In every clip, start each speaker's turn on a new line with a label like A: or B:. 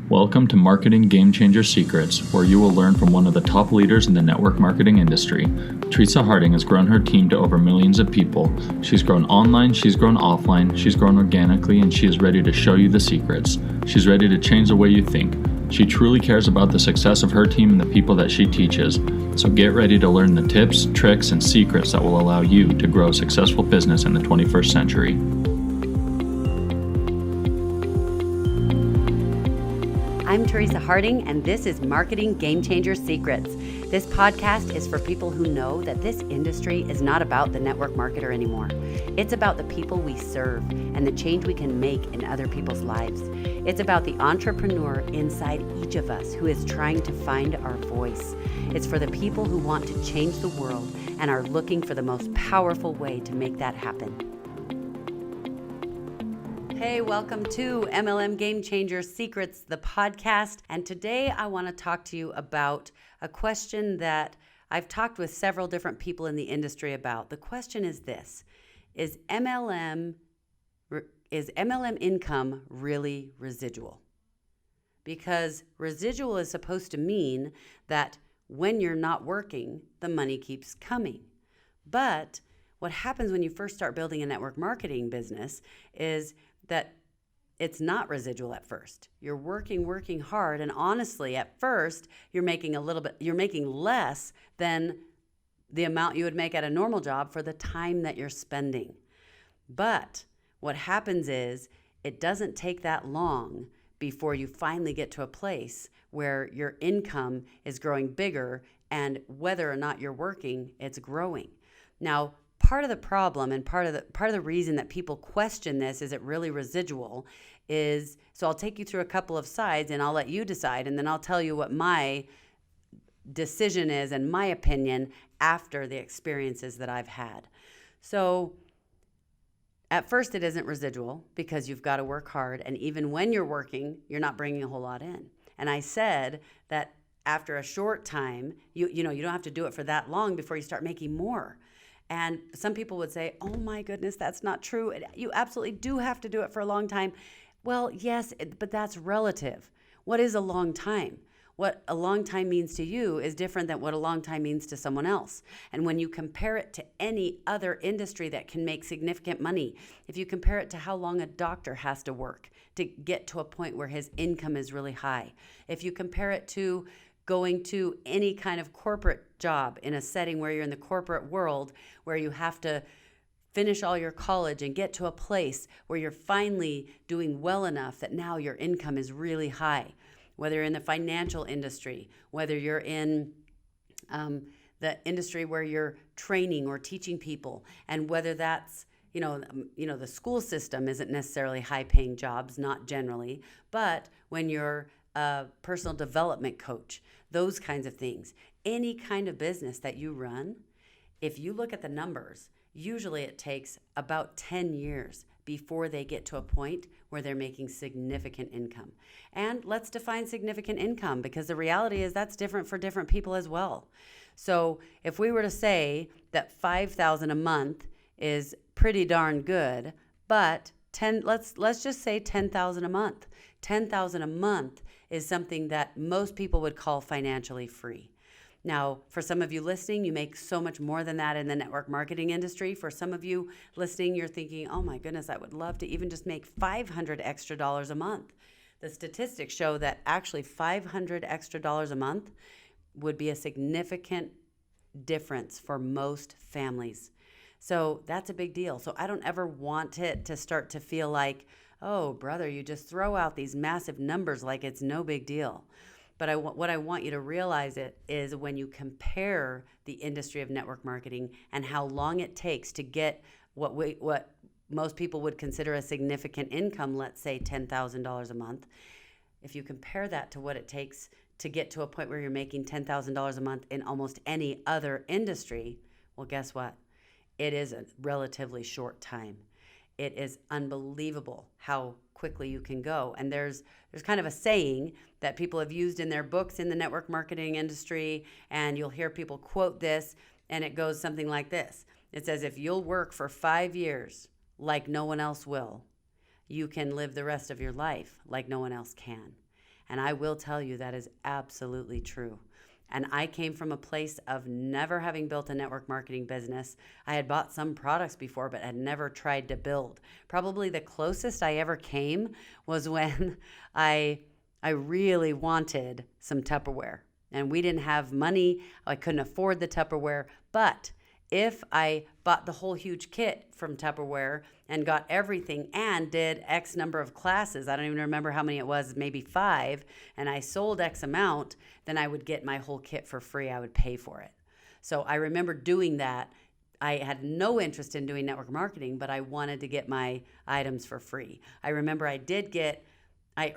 A: Welcome to Marketing Game Changer Secrets, where you will learn from one of the top leaders in the network marketing industry. Teresa Harding has grown her team to over millions of people. She's grown online, she's grown offline, she's grown organically, and she is ready to show you the secrets. She's ready to change the way you think. She truly cares about the success of her team and the people that she teaches. So get ready to learn the tips, tricks, and secrets that will allow you to grow a successful business in the 21st century.
B: I'm Teresa Harding, and this is Marketing Game Changer Secrets. This podcast is for people who know that this industry is not about the network marketer anymore. It's about the people we serve and the change we can make in other people's lives. It's about the entrepreneur inside each of us who is trying to find our voice. It's for the people who want to change the world and are looking for the most powerful way to make that happen. Hey, welcome to MLM Game Changer Secrets, the podcast. And today I want to talk to you about a question that I've talked with several different people in the industry about. The question is this: Is MLM income really residual? Because residual is supposed to mean that when you're not working, the money keeps coming. But what happens when you first start building a network marketing business is that it's not residual at first. You're working hard, and honestly, at first, you're making less than the amount you would make at a normal job for the time that you're spending. But what happens is it doesn't take that long before you finally get to a place where your income is growing bigger, and whether or not you're working, it's growing. Now, part of the problem and part of the reason that people question this, is it really residual, is, so I'll take you through a couple of sides and I'll let you decide, and then I'll tell you what my decision is and my opinion after the experiences that I've had. So at first it isn't residual because you've got to work hard, and even when you're working, you're not bringing a whole lot in. And I said that after a short time, you don't have to do it for that long before you start making more. And some people would say, oh my goodness, that's not true. You absolutely do have to do it for a long time. Well, yes, but that's relative. What is a long time? What a long time means to you is different than what a long time means to someone else. And when you compare it to any other industry that can make significant money, if you compare it to how long a doctor has to work to get to a point where his income is really high, if you compare it to going to any kind of corporate job in a setting where you're in the corporate world, where you have to finish all your college and get to a place where you're finally doing well enough that now your income is really high. Whether you're in the financial industry, whether you're in the industry where you're training or teaching people, and whether that's the school system isn't necessarily high-paying jobs, not generally, but when you're a personal development coach, those kinds of things. Any kind of business that you run, if you look at the numbers, usually it takes about 10 years before they get to a point where they're making significant income. And let's define significant income, because the reality is that's different for different people as well. So if we were to say that $5,000 a month is pretty darn good, but let's just say $10,000 a month. $10,000 a month is something that most people would call financially free. Now, for some of you listening, you make so much more than that in the network marketing industry. For some of you listening, you're thinking, oh my goodness, I would love to even just make $500 extra a month. The statistics show that actually $500 extra a month would be a significant difference for most families. So that's a big deal. So I don't ever want it to start to feel like, oh, brother, you just throw out these massive numbers like it's no big deal. But what I want you to realize is when you compare the industry of network marketing and how long it takes to get what most people would consider a significant income, let's say $10,000 a month, if you compare that to what it takes to get to a point where you're making $10,000 a month in almost any other industry, well, guess what? It is a relatively short time. It is unbelievable how quickly you can go. And there's kind of a saying that people have used in their books in the network marketing industry, and you'll hear people quote this, and it goes something like this. It says, if you'll work for 5 years like no one else will, you can live the rest of your life like no one else can. And I will tell you that is absolutely true. And I came from a place of never having built a network marketing business. I had bought some products before, but had never tried to build. Probably the closest I ever came was when I really wanted some Tupperware. And we didn't have money. I couldn't afford the Tupperware. But if I bought the whole huge kit from Tupperware and got everything and did X number of classes, I don't even remember how many it was, maybe 5, and I sold X amount, then I would get my whole kit for free. I would pay for it. So I remember doing that. I had no interest in doing network marketing, but I wanted to get my items for free. I remember I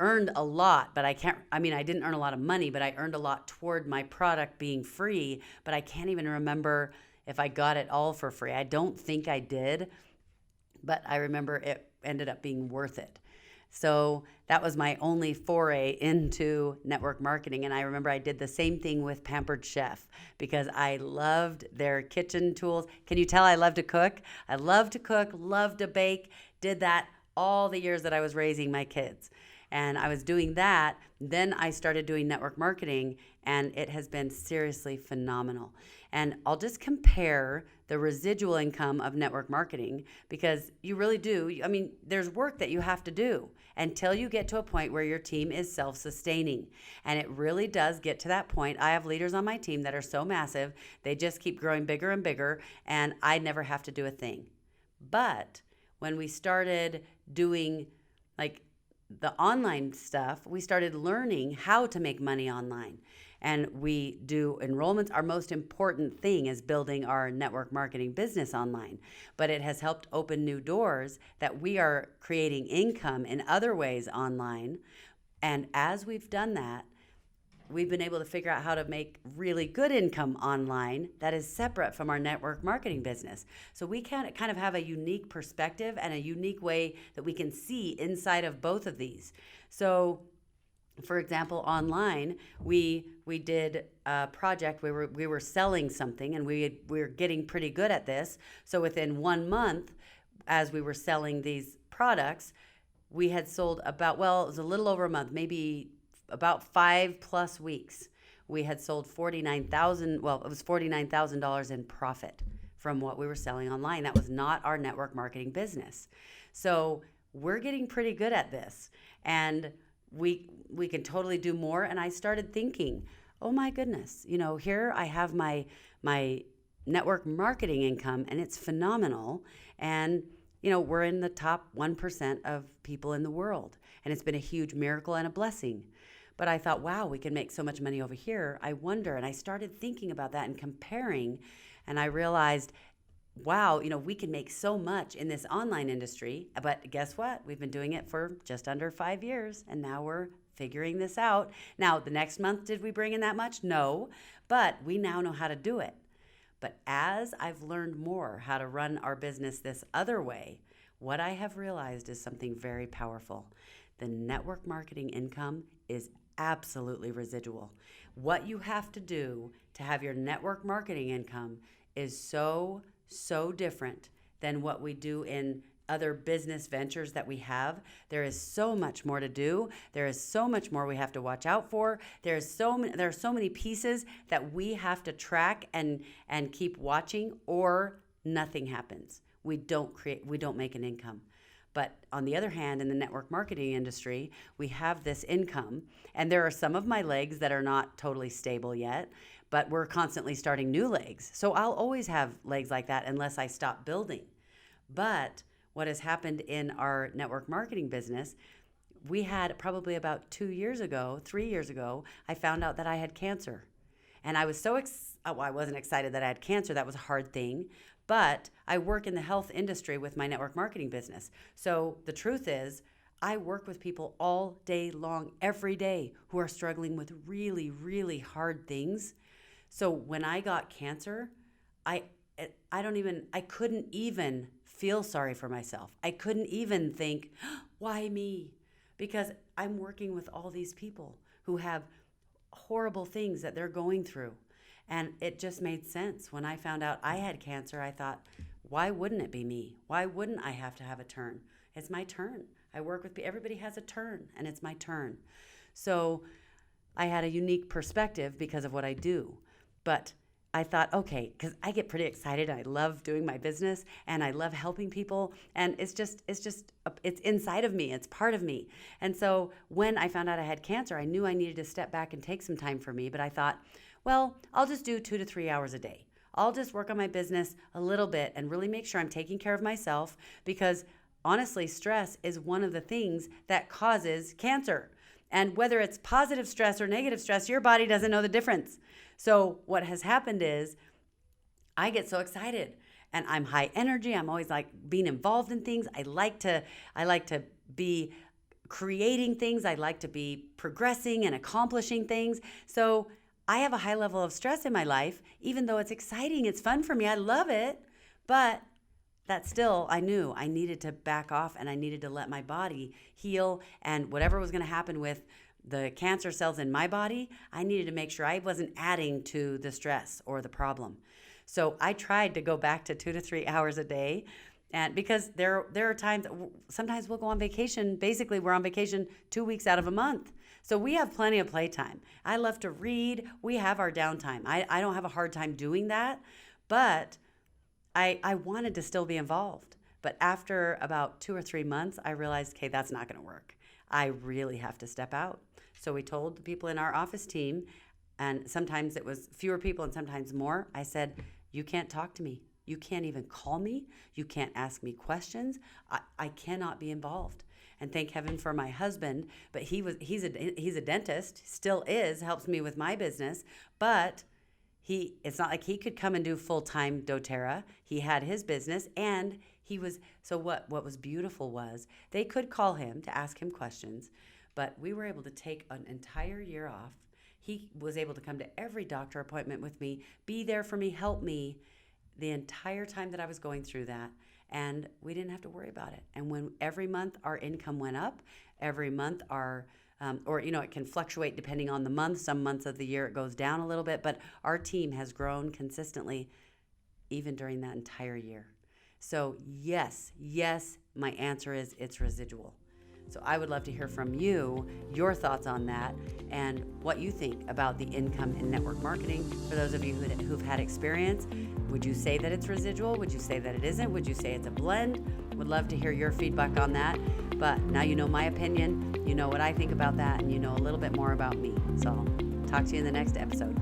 B: earned a lot, but I didn't earn a lot of money, but I earned a lot toward my product being free, but I can't even remember if I got it all for free. I don't think I did, but I remember it ended up being worth it. So that was my only foray into network marketing. And I remember I did the same thing with Pampered Chef because I loved their kitchen tools. Can you tell I love to cook? I love to cook, love to bake, did that all the years that I was raising my kids. And I was doing that. Then I started doing network marketing, and it has been seriously phenomenal. And I'll just compare the residual income of network marketing because you really do. I mean, there's work that you have to do until you get to a point where your team is self-sustaining. And it really does get to that point. I have leaders on my team that are so massive, they just keep growing bigger and bigger, and I never have to do a thing. But when we started doing like the online stuff, we started learning how to make money online. And we do enrollments. Our most important thing is building our network marketing business online. But it has helped open new doors that we are creating income in other ways online. And as we've done that, we've been able to figure out how to make really good income online that is separate from our network marketing business. So we can kind of have a unique perspective and a unique way that we can see inside of both of these. So for example, online, we did a project. We were selling something, and we were getting pretty good at this. So within 1 month, as we were selling these products, we had sold it was a little over a month, maybe about 5+ weeks. We had sold $49,000 in profit from what we were selling online. That was not our network marketing business. So we're getting pretty good at this, and we can totally do more. And I started thinking, oh my goodness, here I have my network marketing income, and it's phenomenal. And we're in the top 1% of people in the world, and it's been a huge miracle and a blessing. But I thought, wow, we can make so much money over here. I wonder, and I started thinking about that and comparing, and I realized, wow, we can make so much in this online industry. But guess what? We've been doing it for just under 5 years, and now we're figuring this out. Now, the next month, did we bring in that much? No, but we now know how to do it. But as I've learned more how to run our business this other way, what I have realized is something very powerful. The network marketing income is absolutely residual. What you have to do to have your network marketing income is so different than what we do in other business ventures that we have. There is so much more to do. There is so much more we have to watch out for. There are so many pieces that we have to track and keep watching, or nothing happens. We don't make an income. But on the other hand, in the network marketing industry, we have this income, and there are some of my legs that are not totally stable yet, but we're constantly starting new legs. So I'll always have legs like that unless I stop building. But what has happened in our network marketing business, we had probably about 3 years ago, I found out that I had cancer. And I was I wasn't excited that I had cancer. That was a hard thing. But I work in the health industry with my network marketing business. So the truth is, I work with people all day long, every day, who are struggling with really, really hard things. So when I got cancer, I couldn't even feel sorry for myself. I couldn't even think, why me? Because I'm working with all these people who have horrible things that they're going through. And it just made sense. When I found out I had cancer, I thought, why wouldn't it be me? Why wouldn't I have to have a turn? It's my turn. I work with people. Everybody has a turn, and it's my turn. So I had a unique perspective because of what I do. But I thought, okay, because I get pretty excited. I love doing my business and I love helping people. And it's inside of me. It's part of me. And so when I found out I had cancer, I knew I needed to step back and take some time for me. But I thought, well, I'll just do 2 to 3 hours a day. I'll just work on my business a little bit and really make sure I'm taking care of myself, because honestly, stress is one of the things that causes cancer. And whether it's positive stress or negative stress, your body doesn't know the difference. So what has happened is I get so excited and I'm high energy. I'm always like being involved in things. I like to be creating things. I like to be progressing and accomplishing things. So I have a high level of stress in my life, even though it's exciting. It's fun for me. I love it. But that still, I knew I needed to back off and I needed to let my body heal, and whatever was going to happen with the cancer cells in my body, I needed to make sure I wasn't adding to the stress or the problem. So I tried to go back to 2 to 3 hours a day. And because there are times, sometimes we'll go on vacation. Basically, we're on vacation 2 weeks out of a month. So we have plenty of playtime. I love to read. We have our downtime. I don't have a hard time doing that, but I wanted to still be involved. But after about 2 or 3 months, I realized, okay, that's not going to work. I really have to step out. So we told the people in our office team, and sometimes it was fewer people and sometimes more. I said, you can't talk to me. You can't even call me. You can't ask me questions. I cannot be involved. And thank heaven for my husband, but he's a dentist, still is, helps me with my business, but it's not like he could come and do full-time doTERRA. He had his business, and what was beautiful was they could call him to ask him questions, but we were able to take an entire year off. He was able to come to every doctor appointment with me, be there for me, help me the entire time that I was going through that, and we didn't have to worry about it. And when every month our income went up, every month it can fluctuate depending on the month. Some months of the year it goes down a little bit, but our team has grown consistently even during that entire year. So yes, my answer is it's residual. So I would love to hear from you, your thoughts on that, and what you think about the income in network marketing. For those of you who've had experience, would you say that it's residual? Would you say that it isn't? Would you say it's a blend? Would love to hear your feedback on that. But now you know my opinion, you know what I think about that, and you know a little bit more about me. So I'll talk to you in the next episode.